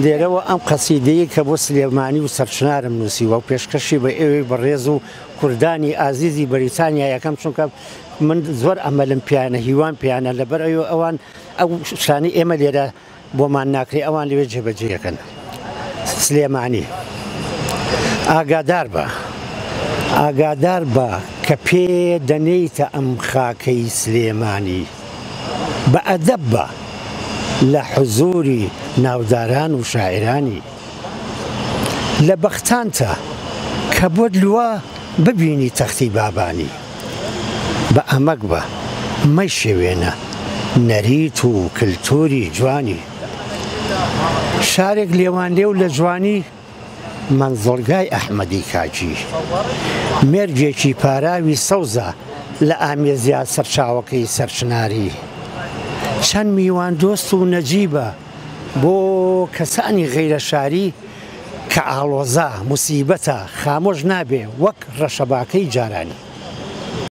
دێرەوە ئەم قەسیدەیە کە بۆ سلێمانی و سەرچنارم نووسیوە و پێشکەشی بە ئێوەی بەڕێز و کوردانی ئازیزی بەریتانیا یەکەم، چونکە من زۆر ئەمەلم پیانە، هیوان پیانە، لەبەر ئەوان ئەو شانەی ئێمە لێرە بۆمان ناکرێ ئەوان لەوێ جێبەجێەکەن. سلێمانی ئاگادار بە کە پێ دەنێیتە ئەم خاکەی سلێمانی، بە ئەدەب بە لە حزوری ناوداران و شاعرانی، لە بەختانتە کە بۆت لووە ببینی تەختی بابانی، بە ئەمەک بە مەی شێوێنە نەریت و کللتوری جوانی، شارێک لێوانلێ و لە جوانی مەنزڵگای ئەحمەدی کاکی، مێرجێکی پاراوی سەوزە لە ئامێزیا سەرچاوەکەی سەرچناری، چەند میوان دۆست و نەجیبە بۆ کەسانی غەیرە شاری کە ئاڵۆزا موسیبەتە خامۆژ نابێ وەک ڕەشەباکەی جارانی.